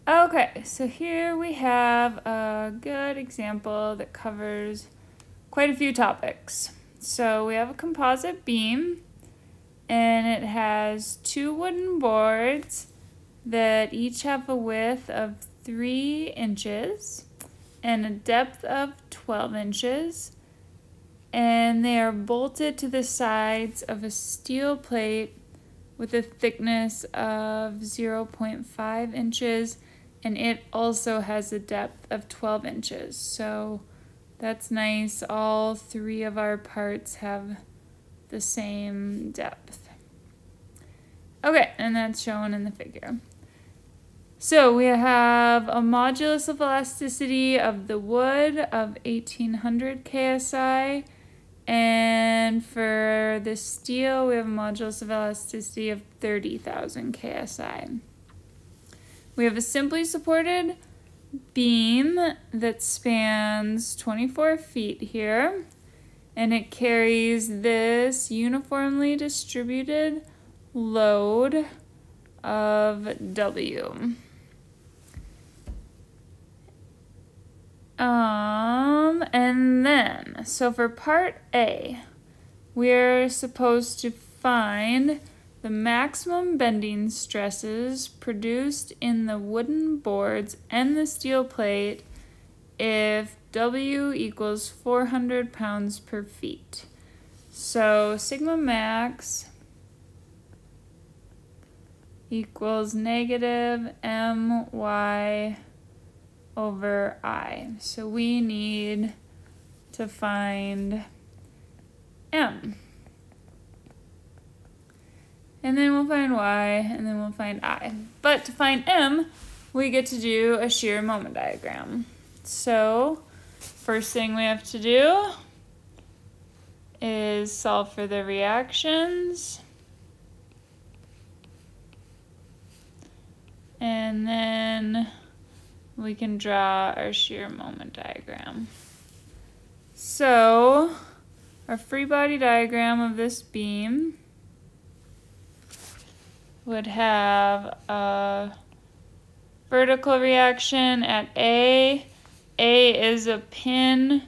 Okay, so here we have a good example that covers quite a few topics. So we have a composite beam, and it has two wooden boards that each have a width of 3 inches and a depth of 12 inches. And they are bolted to the sides of a steel plate with a thickness of 0.5 inches, and it also has a depth of 12 inches. So that's nice. All 3 of our parts have the same depth. Okay, and that's shown in the figure. So we have a modulus of elasticity of the wood of 1800 KSI. And for the steel, we have a modulus of elasticity of 30,000 KSI. We have a simply supported beam that spans 24 feet here, and it carries this uniformly distributed load of W. And then, so for part A, we're supposed to find the maximum bending stresses produced in the wooden boards and the steel plate if W equals 400 pounds per feet. So sigma max equals negative my over I. So we need to find M. And then we'll find Y, and then we'll find I. But to find M, we get to do a shear moment diagram. So first thing we have to do is solve for the reactions. And then we can draw our shear moment diagram. So our free body diagram of this beam would have a vertical reaction at A. A is a pin,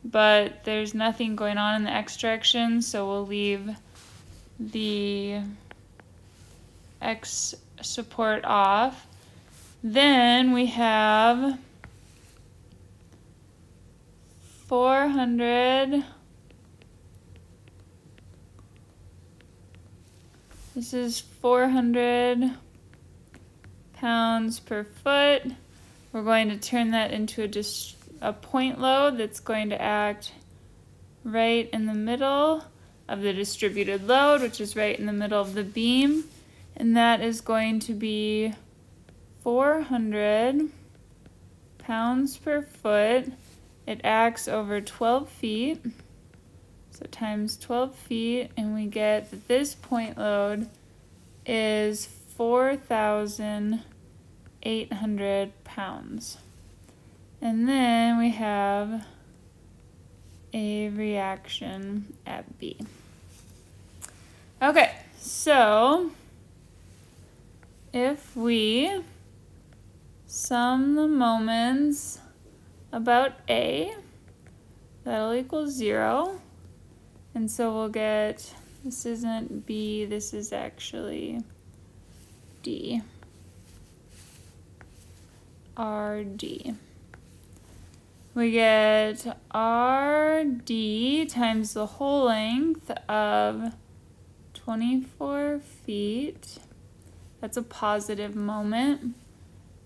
but there's nothing going on in the x direction, so we'll leave the x support off. Then we have 400. This is 400 pounds per foot. We're going to turn that into a point load that's going to act right in the middle of the distributed load, which is right in the middle of the beam. And that is going to be 400 pounds per foot. It acts over 12 feet. So times 12 feet, and we get that this point load is 4,800 pounds. And then we have a reaction at B. Okay, so if we sum the moments about A, that'll equal 0. And so we'll get, this isn't B, this is actually D. RD. We get RD times the whole length of 24 feet. That's a positive moment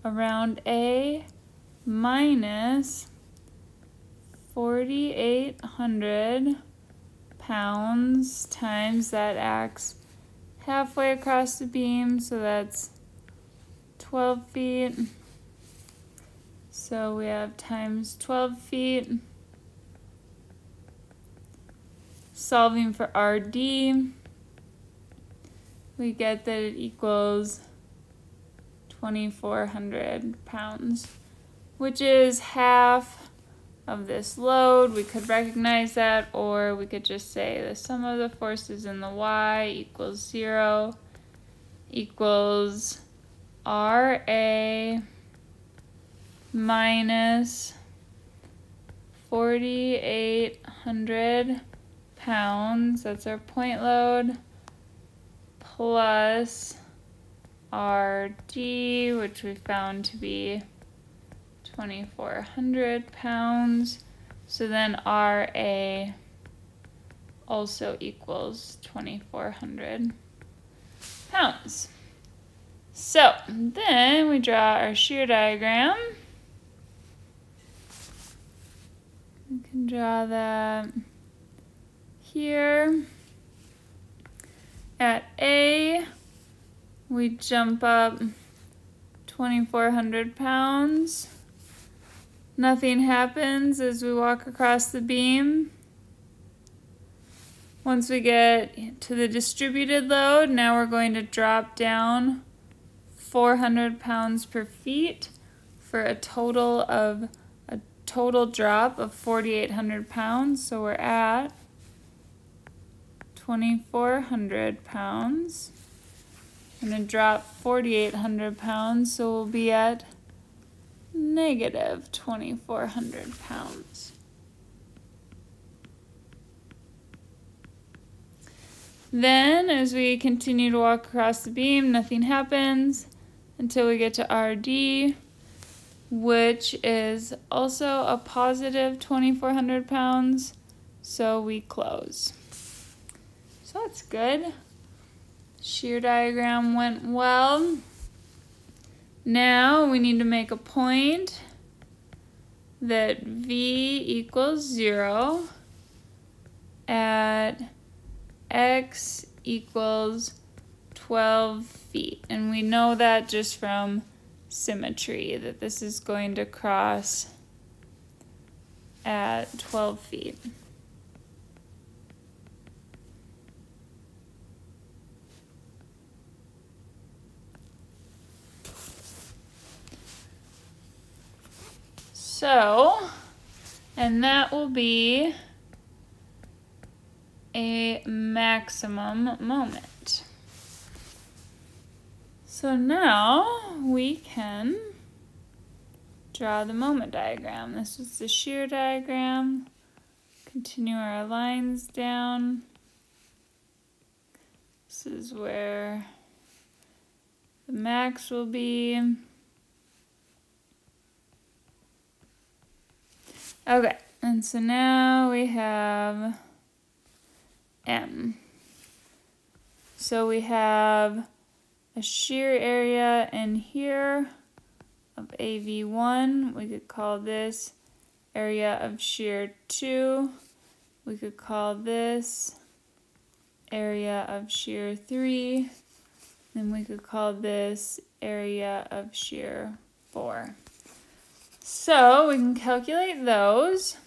around A minus 4,800 pounds times that acts halfway across the beam, so that's 12 feet. So we have times 12 feet. Solving for RD, we get that it equals 2,400 pounds, which is half of this load. We could recognize that, or we could just say the sum of the forces in the y equals 0 equals RA minus 4,800 pounds, that's our point load, plus RD, which we found to be 2,400 pounds. So then RA also equals 2,400 pounds. So then we draw our shear diagram. We can draw that here. At A, we jump up 2,400 pounds. Nothing happens as we walk across the beam. Once we get to the distributed load, now we're going to drop down 400 pounds per feet for a total drop of 4,800 pounds. So we're at 2,400 pounds. I'm going to drop 4,800 pounds, so we'll be at negative 2,400 pounds. Then, as we continue to walk across the beam, nothing happens until we get to RD, which is also a positive 2,400 pounds, so we close. So that's good. Shear diagram went well. Now we need to make a point that V equals 0 at X equals 12 feet. And we know that just from symmetry, that this is going to cross at 12 feet. So, and that will be a maximum moment. So now we can draw the moment diagram. This is the shear diagram. Continue our lines down. This is where the max will be. Okay, and so now we have M. So we have a shear area in here of AV1. We could call this area of shear 2. We could call this area of shear 3. And we could call this area of shear 4. So we can calculate those.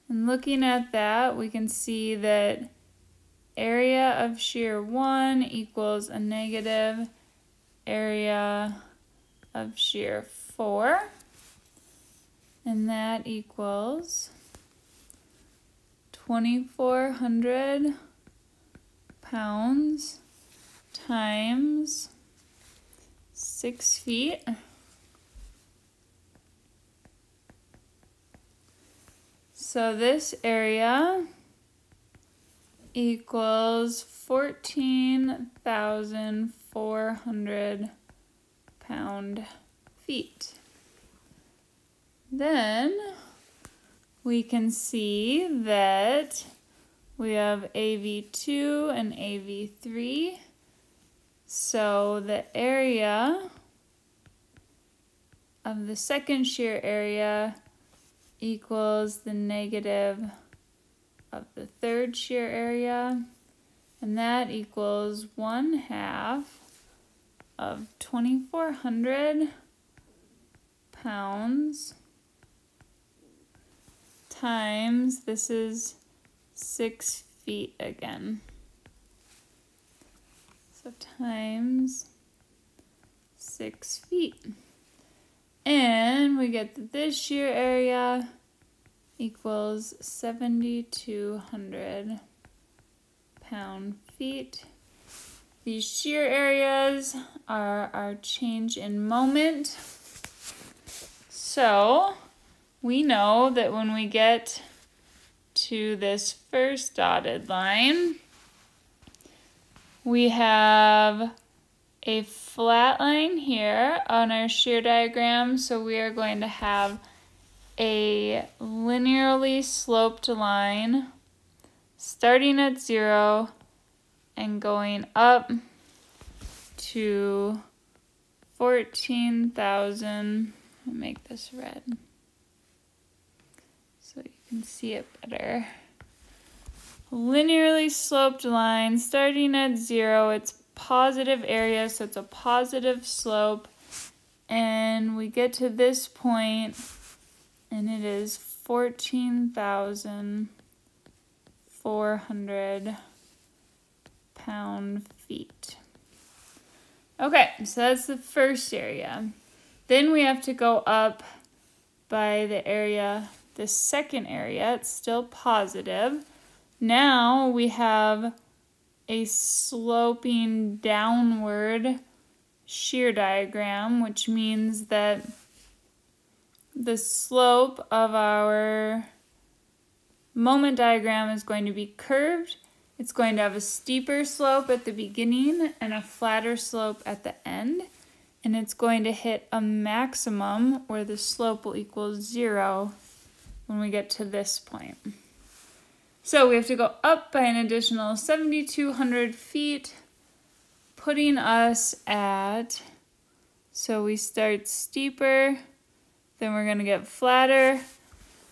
And looking at that, we can see that area of shear 1 equals a negative area of shear 4. And that equals 2,400 pounds times 6 feet. So this area equals 14,400 pound-feet. Then we can see that we have AV2 and AV3. So the area of the second shear area equals the negative of the third shear area, and that equals 1/2 of 2,400 pounds times, this is 6 feet again, so times 6 feet. And we get that this shear area equals 7,200 pound-feet. These shear areas are our change in moment. So we know that when we get to this first dotted line, we have a flat line here on our shear diagram, so we are going to have a linearly sloped line starting at 0 and going up to 14,000. I'll make this red so you can see it better. Linearly sloped line starting at 0. It's positive area, so it's a positive slope. And we get to this point, and it is 14,400 pound-feet. Okay, so that's the first area. Then we have to go up by the area, the second area. It's still positive. Now we have a sloping downward shear diagram, which means that the slope of our moment diagram is going to be curved. It's going to have a steeper slope at the beginning and a flatter slope at the end. And it's going to hit a maximum where the slope will equal 0 when we get to this point. So we have to go up by an additional 7,200 feet, putting us at, so we start steeper, then we're going to get flatter,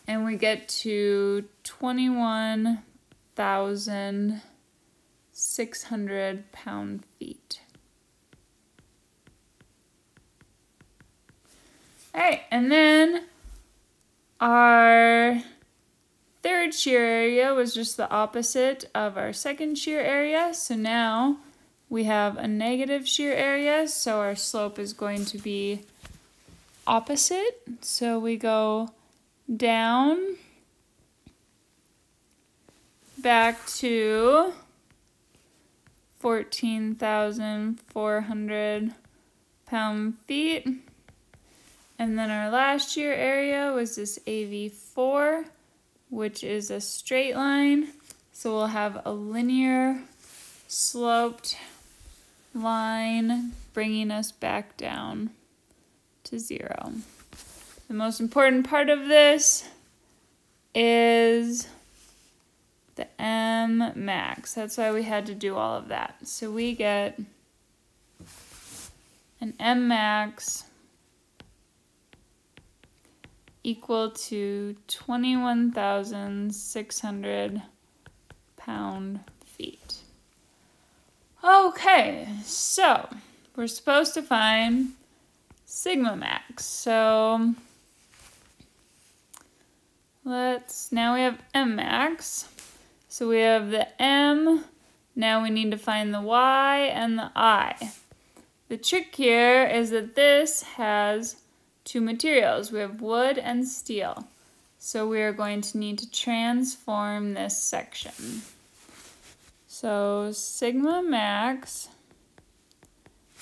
and we get to 21,600 pound-feet. All right, and then our third shear area was just the opposite of our second shear area. So now we have a negative shear area, so our slope is going to be opposite. So we go down back to 14,400 pound-feet. And then our last shear area was this AV4, which is a straight line. So we'll have a linear sloped line bringing us back down to 0. The most important part of this is the M max. That's why we had to do all of that. So we get an M max equal to 21,600 pound-feet. Okay, so we're supposed to find sigma max. So now we have M max. So we have the M, now we need to find the Y and the I. The trick here is that this has two materials. We have wood and steel. So we are going to need to transform this section. So sigma max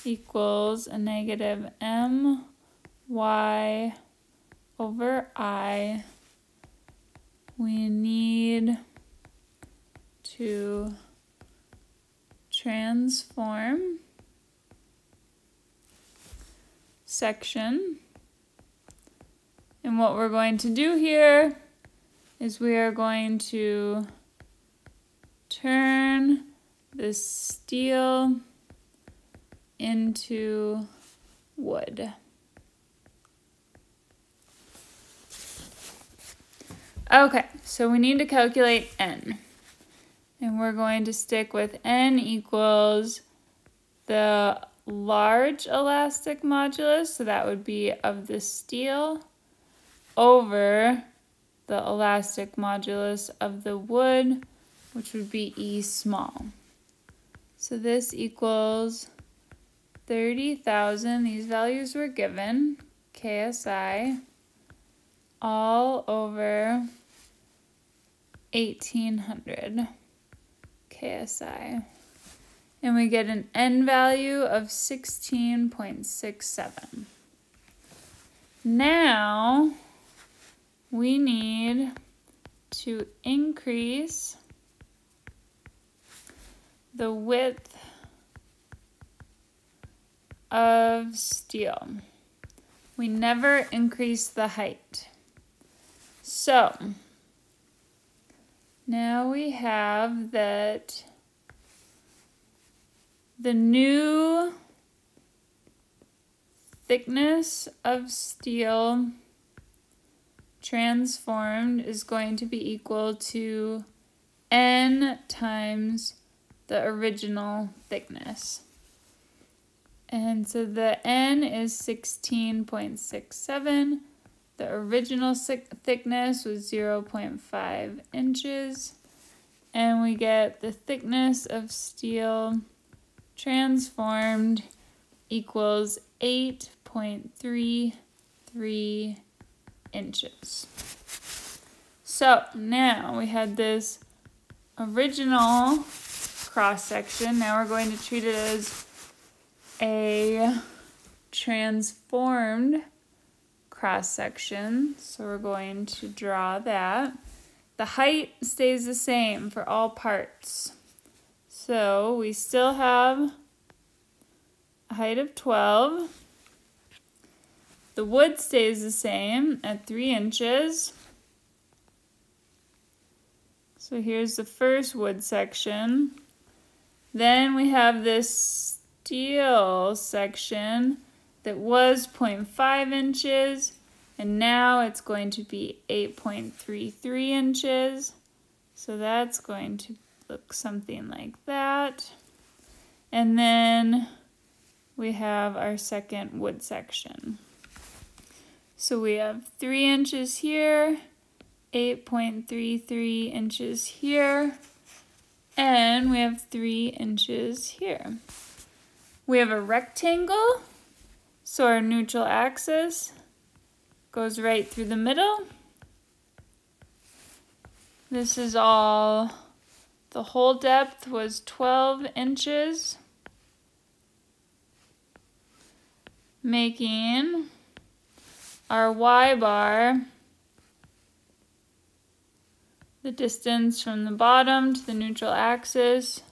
equals a negative my over I. We need to transform section. And what we're going to do here is we are going to turn the steel into wood. Okay, so we need to calculate N. And we're going to stick with N equals the large elastic modulus, so that would be of the steel, over the elastic modulus of the wood, which would be E small. So this equals 30,000, these values were given, KSI, all over 1,800 KSI. And we get an N value of 16.67. Now we need to increase the width of steel. We never increase the height. So now we have that the new thickness of steel transformed is going to be equal to n times the original thickness. And so the n is 16.67. The original thickness was 0.5 inches. And we get the thickness of steel transformed equals 8.33 inches. So now we had this original cross section. Now we're going to treat it as a transformed cross section. So we're going to draw that. The height stays the same for all parts. So we still have a height of 12. The wood stays the same at 3 inches. So here's the first wood section. Then we have this steel section that was 0.5 inches, and now it's going to be 8.33 inches. So that's going to look something like that. And then we have our second wood section. So we have 3 inches here, 8.33 inches here, and we have 3 inches here. We have a rectangle, so our neutral axis goes right through the middle. This is all, the whole depth was 12 inches, making our y bar the distance from the bottom to the neutral axis.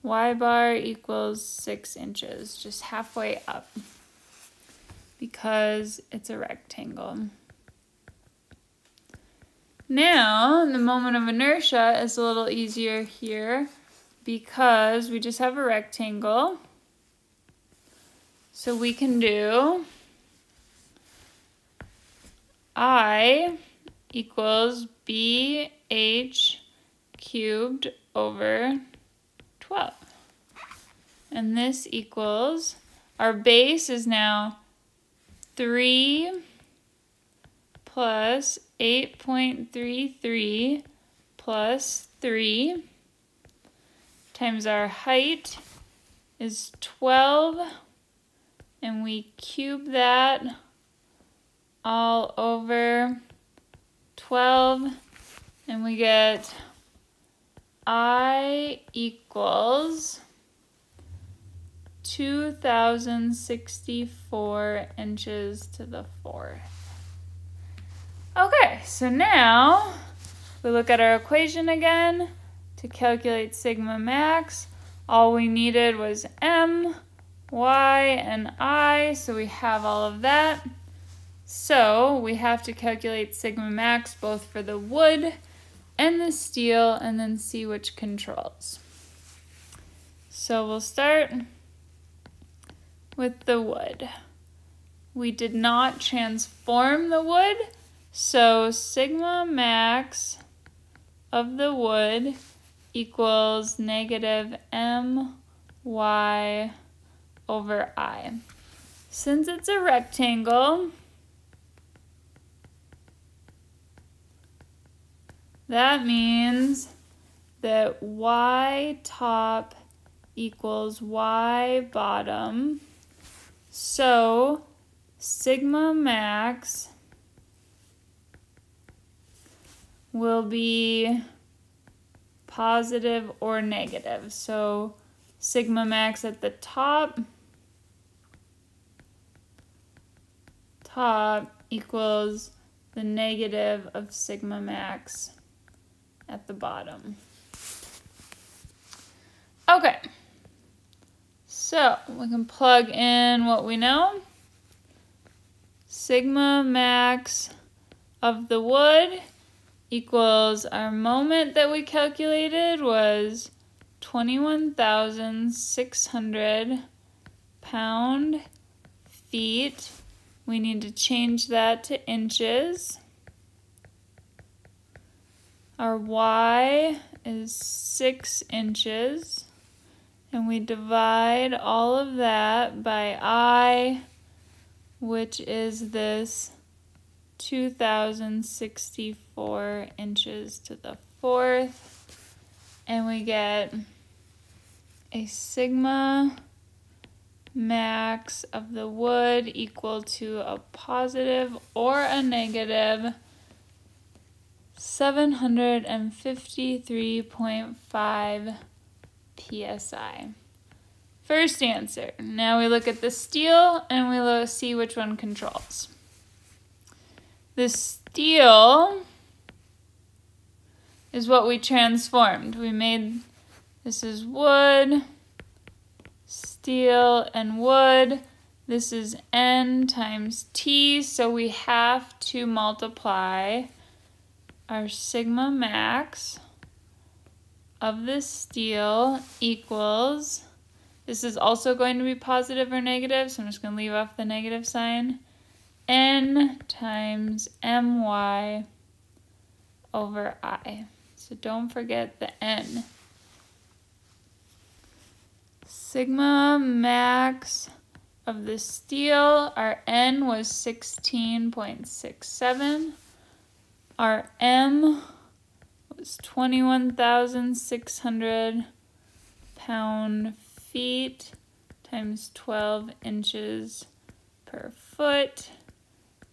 Y bar equals 6 inches, just halfway up, because it's a rectangle. Now, the moment of inertia is a little easier here because we just have a rectangle. So we can do I equals BH cubed over 12. And this equals, our base is now 3 plus 8.33 plus 3 times our height is 12, and we cube that all over 12, and we get I equals 2,064 inches to the 4th. Okay, so now we look at our equation again to calculate sigma max. All we needed was m, y, and I, so we have all of that. So we have to calculate sigma max both for the wood and the steel, and then see which controls. So we'll start with the wood. We did not transform the wood, so sigma max of the wood equals negative my over I. Since it's a rectangle, that means that y top equals y bottom. So sigma max will be positive or negative. So sigma max at the top top equals the negative of sigma max at the bottom. Okay, so we can plug in what we know. Sigma max of the wood equals our moment that we calculated was 21,600 pound-feet. We need to change that to inches. Our y is 6 inches. And we divide all of that by I, which is this 2,064 inches to the fourth. And we get a sigma max of the wood equal to a positive or a negative 753.5 psi. First answer. Now we look at the steel and we see which one controls. The steel is what we transformed. We made, this is wood, steel, and wood. This is N times T, so we have to multiply our sigma max of the steel equals, this is also going to be positive or negative, so I'm just going to leave off the negative sign, N times my over I. So don't forget the N. Sigma max of the steel, our N was 16.67. Our M was 21,600 pound-feet times 12 inches per foot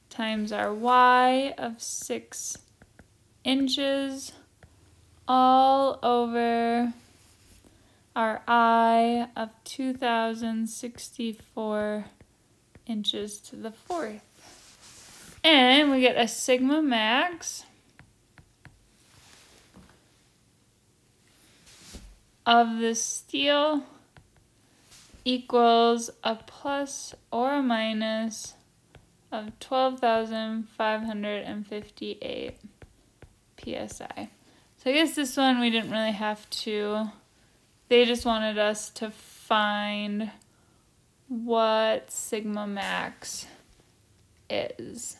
times our Y of 6 inches all over our I of 2,064 inches to the fourth. And we get a sigma max of the steel equals a plus or a minus of 12,558 psi. So I guess this one we didn't really have to, they just wanted us to find what sigma max is.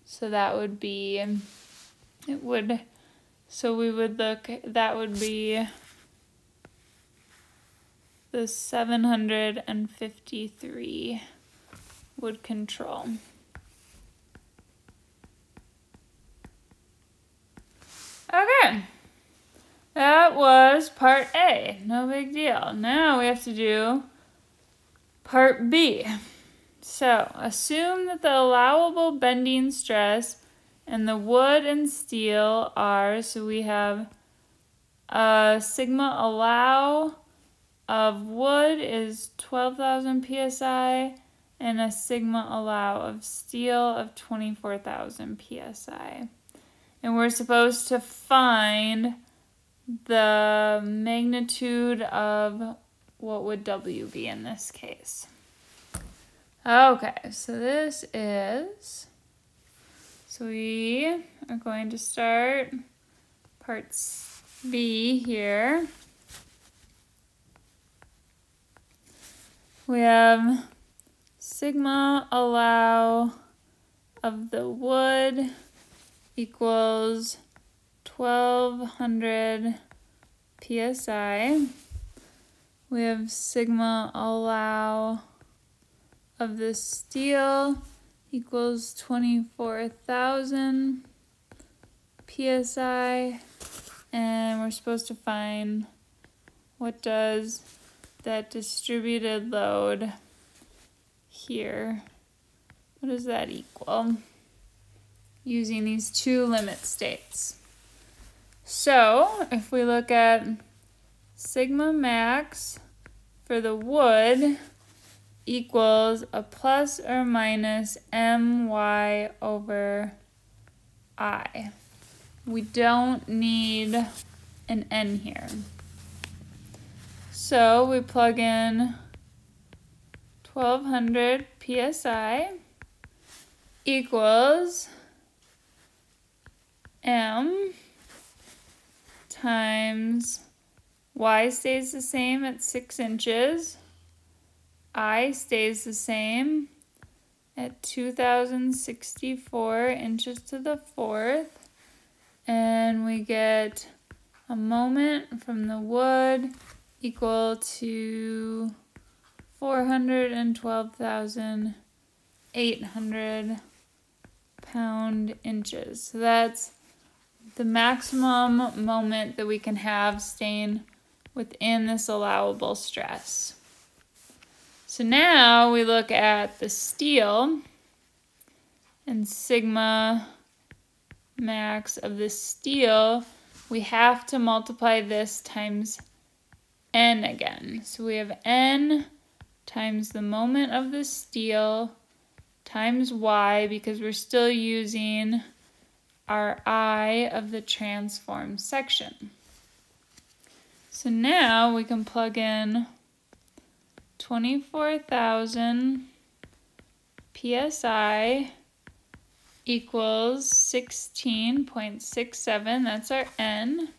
So that would be, it would, so we would look, that would be the 753 would control. Okay, that was part A, no big deal. Now we have to do part B. So assume that the allowable bending stress in the wood and steel are, so we have a sigma allow of wood is 12,000 psi and a sigma allow of steel of 24,000 psi. And we're supposed to find the magnitude of what would W be in this case. Okay, so this is, so we are going to start part B here. We have sigma allow of the wood equals 1200 psi. We have sigma allow of the steel equals 24,000 psi, and we're supposed to find what does that distributed load here, what does that equal using these two limit states. So if we look at sigma max for the wood equals a plus or minus my over I. We don't need an n here. So we plug in 1200 psi equals m times y stays the same at 6 inches, I stays the same at 2064 inches to the fourth, and we get a moment from the wood equal to 412,800 pound inches. So that's the maximum moment that we can have staying within this allowable stress. So now we look at the steel, and sigma max of the steel, we have to multiply this times n again. So we have n times the moment of the steel times y, because we're still using our I of the transform section. So now we can plug in 24,000 psi equals 16.67, that's our n.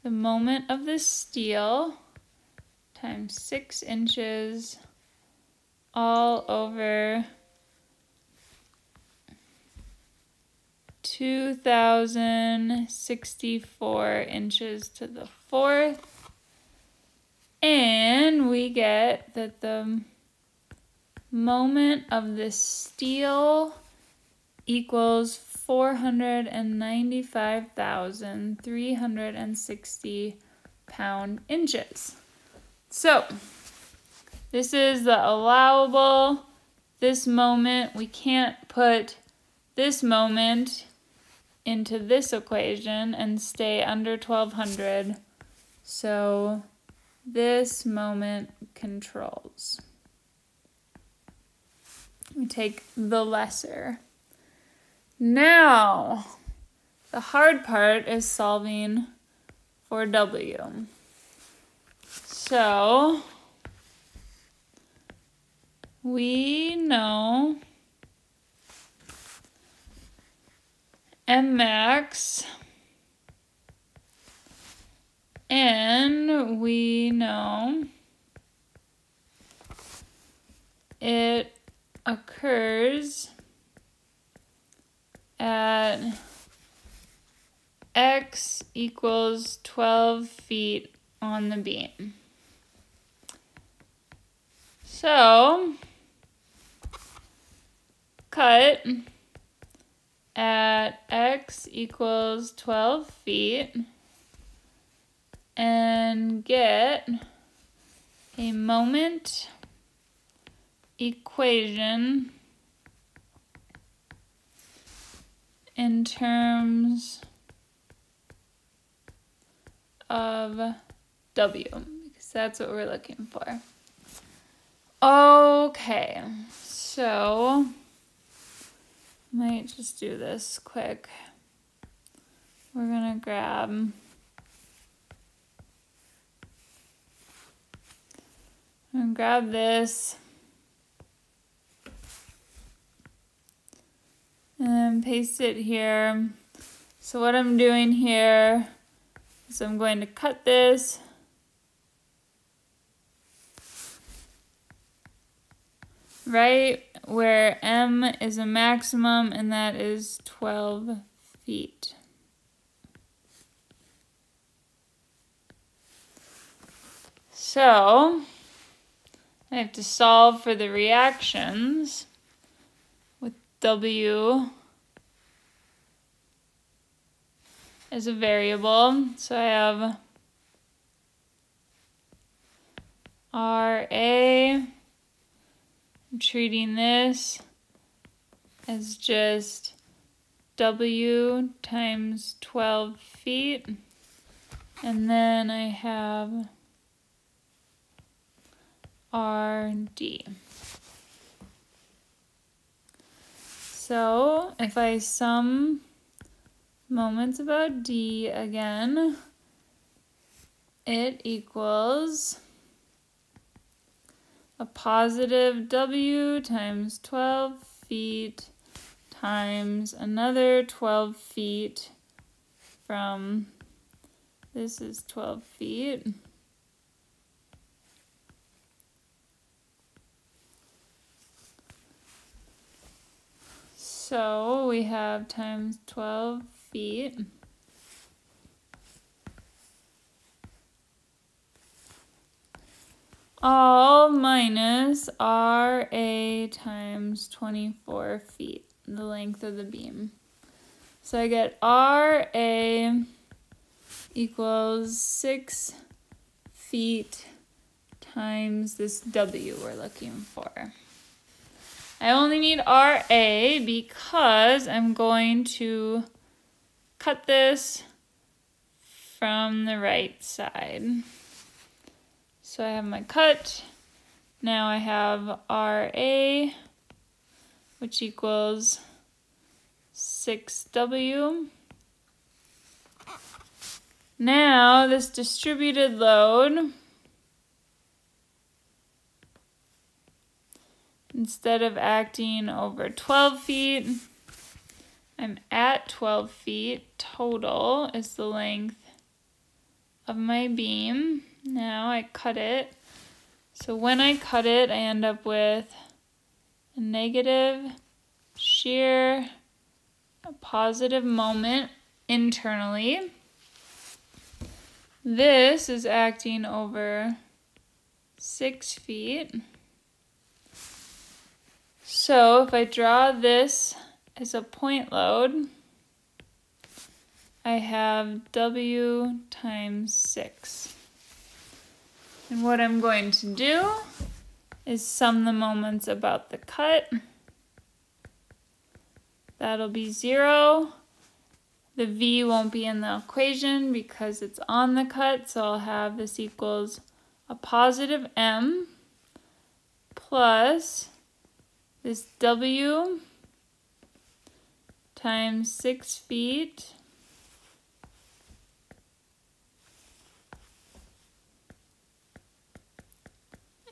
The moment of the steel times 6 inches all over 2064 inches to the fourth. And we get that the moment of the steel equals 495,360 pound inches. So this is the allowable, this moment. We can't put this moment into this equation and stay under 1200. So this moment controls. We take the lesser. Now, the hard part is solving for W. So, we know M max, and we know it occurs at x equals 12 feet on the beam. So, cut at x equals 12 feet and get a moment equation in terms of W, because that's what we're looking for. Okay, so might just do this quick. We're gonna grab this and paste it here. So what I'm doing here is I'm going to cut this right where M is a maximum, and that is 12 feet. So I have to solve for the reactions with W as a variable. So I have RA. I'm treating this as just W times 12 feet. And then I have RD. So if I sum moments about D again, it equals a positive W times 12 feet times another 12 feet from, this is 12 feet. So we have times 12 feet. All minus RA times 24 feet, the length of the beam. So I get RA equals 6 feet times this W we're looking for. I only need RA because I'm going to cut this from the right side. So I have my cut. Now I have RA, which equals 6W. Now this distributed load, instead of acting over 12 feet, I'm at 12 feet. Total is the length of my beam. Now I cut it. So when I cut it, I end up with a negative shear, a positive moment internally. This is acting over 6 feet. So if I draw this as a point load, I have W times 6. And what I'm going to do is sum the moments about the cut. That'll be 0. The V won't be in the equation because it's on the cut, so I'll have this equals a positive M plus this W times 6 feet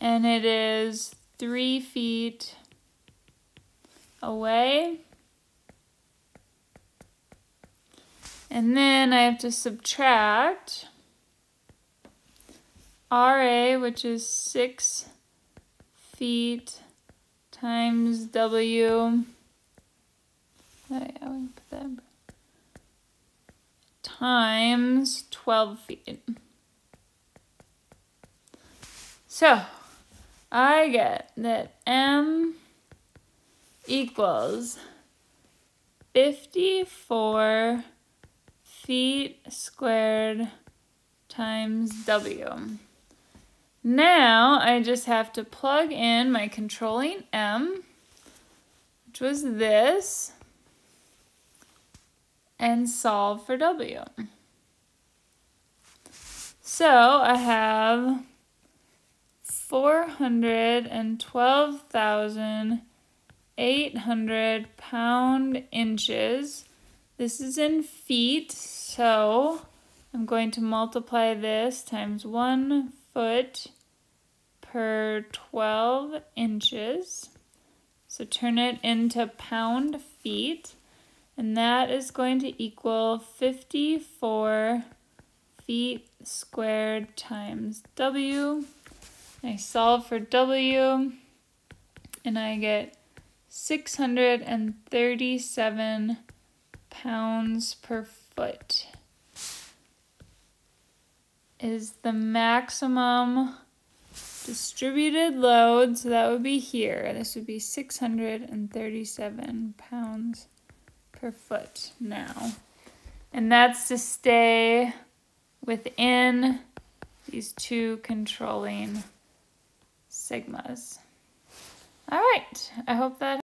and it is 3 feet away. And then I have to subtract RA, which is 6 feet times W. Oh yeah, we can put that times 12 feet. So I get that M equals 54 feet squared times W. Now I just have to plug in my controlling M, which was this, and solve for W. So I have 412,800 pound-inches. This is in feet, so I'm going to multiply this times 1 foot per 12 inches. So turn it into pound feet, and that is going to equal 54 feet squared times W. I solve for W, and I get 637 pounds per foot is the maximum distributed load, so that would be here. This would be 637 pounds per foot now. And that's to stay within these two controlling sigmas. All right, I hope that